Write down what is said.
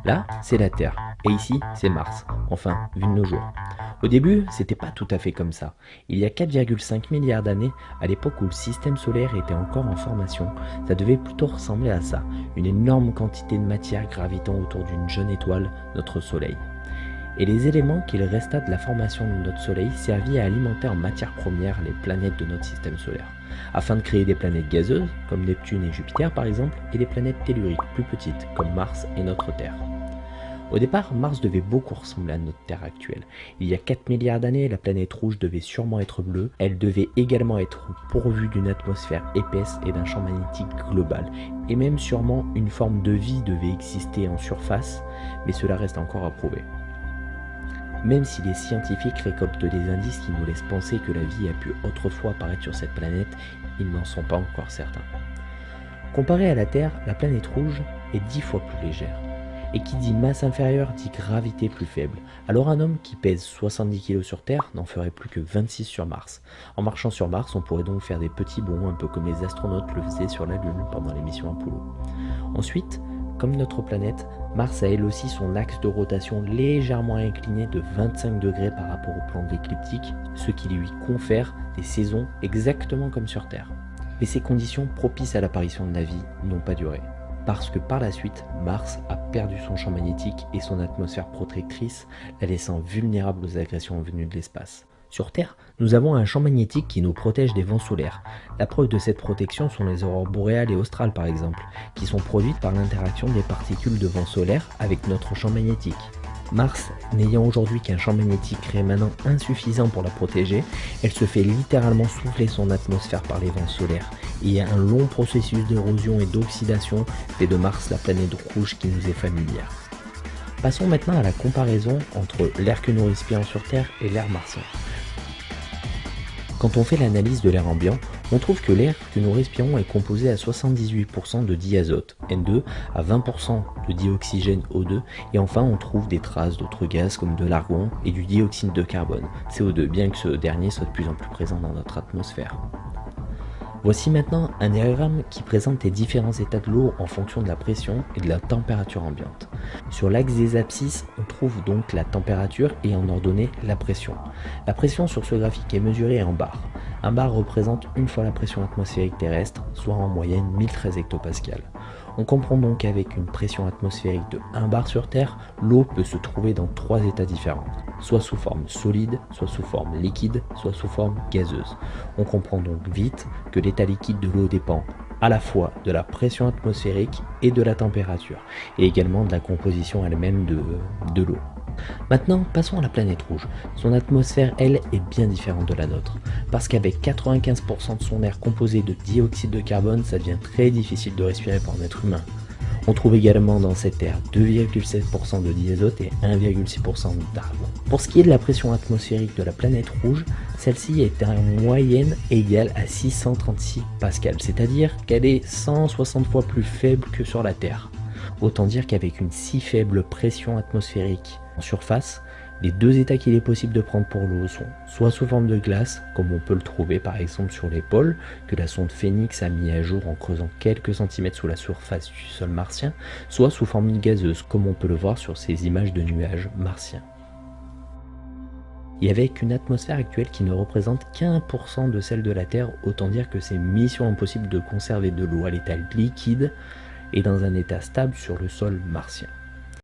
Là, c'est la Terre, et ici, c'est Mars, enfin, vu de nos jours. Au début, c'était pas tout à fait comme ça. Il y a 4,5 milliards d'années, à l'époque où le système solaire était encore en formation, ça devait plutôt ressembler à ça, une énorme quantité de matière gravitant autour d'une jeune étoile, notre Soleil. Et les éléments qu'il resta de la formation de notre Soleil servirent à alimenter en matière première les planètes de notre système solaire, afin de créer des planètes gazeuses, comme Neptune et Jupiter par exemple, et des planètes telluriques plus petites, comme Mars et notre Terre. Au départ, Mars devait beaucoup ressembler à notre Terre actuelle. Il y a 4 milliards d'années, la planète rouge devait sûrement être bleue. Elle devait également être pourvue d'une atmosphère épaisse et d'un champ magnétique global. Et même sûrement une forme de vie devait exister en surface, mais cela reste encore à prouver. Même si les scientifiques récoltent des indices qui nous laissent penser que la vie a pu autrefois apparaître sur cette planète, ils n'en sont pas encore certains. Comparé à la Terre, la planète rouge est 10 fois plus légère. Et qui dit masse inférieure dit gravité plus faible. Alors un homme qui pèse 70 kg sur Terre n'en ferait plus que 26 sur Mars. En marchant sur Mars, on pourrait donc faire des petits bonds, un peu comme les astronautes le faisaient sur la Lune pendant les missions Apollo. Ensuite, comme notre planète, Mars a elle aussi son axe de rotation légèrement incliné de 25 degrés par rapport au plan de l'écliptique, ce qui lui confère des saisons exactement comme sur Terre. Mais ces conditions propices à l'apparition de la vie n'ont pas duré. Parce que par la suite, Mars a perdu son champ magnétique et son atmosphère protectrice, la laissant vulnérable aux agressions venues de l'espace. Sur Terre, nous avons un champ magnétique qui nous protège des vents solaires. La preuve de cette protection sont les aurores boréales et australes par exemple, qui sont produites par l'interaction des particules de vent solaire avec notre champ magnétique. Mars, n'ayant aujourd'hui qu'un champ magnétique rémanent insuffisant pour la protéger, elle se fait littéralement souffler son atmosphère par les vents solaires, et un long processus d'érosion et d'oxydation fait de Mars la planète rouge qui nous est familière. Passons maintenant à la comparaison entre l'air que nous respirons sur Terre et l'air martien. Quand on fait l'analyse de l'air ambiant, on trouve que l'air que nous respirons est composé à 78% de diazote, N2, à 20% de dioxygène, O2, et enfin on trouve des traces d'autres gaz comme de l'argon et du dioxyde de carbone, CO2, bien que ce dernier soit de plus en plus présent dans notre atmosphère. Voici maintenant un diagramme qui présente les différents états de l'eau en fonction de la pression et de la température ambiante. Sur l'axe des abscisses, on trouve donc la température et en ordonnée la pression. La pression sur ce graphique est mesurée en bars. Un bar représente une fois la pression atmosphérique terrestre, soit en moyenne 1013 hectopascales. On comprend donc qu'avec une pression atmosphérique de 1 bar sur Terre, l'eau peut se trouver dans 3 états différents, soit sous forme solide, soit sous forme liquide, soit sous forme gazeuse. On comprend donc vite que l'état liquide de l'eau dépend à la fois de la pression atmosphérique et de la température, et également de la composition elle-même de l'eau. Maintenant, passons à la planète rouge. Son atmosphère, elle, est bien différente de la nôtre, parce qu'avec 95% de son air composé de dioxyde de carbone, ça devient très difficile de respirer pour un être humain. On trouve également dans cet air 2,7% de diazote et 1,6% d'argon. Pour ce qui est de la pression atmosphérique de la planète rouge, celle-ci est en moyenne égale à 636 pascal, c'est-à-dire qu'elle est 160 fois plus faible que sur la Terre. Autant dire qu'avec une si faible pression atmosphérique en surface, les deux états qu'il est possible de prendre pour l'eau sont soit sous forme de glace, comme on peut le trouver par exemple sur les pôles, que la sonde Phoenix a mis à jour en creusant quelques centimètres sous la surface du sol martien, soit sous forme gazeuse, comme on peut le voir sur ces images de nuages martiens. Et avec une atmosphère actuelle qui ne représente qu'1% de celle de la Terre, autant dire que c'est mission impossible de conserver de l'eau à l'état liquide et dans un état stable sur le sol martien.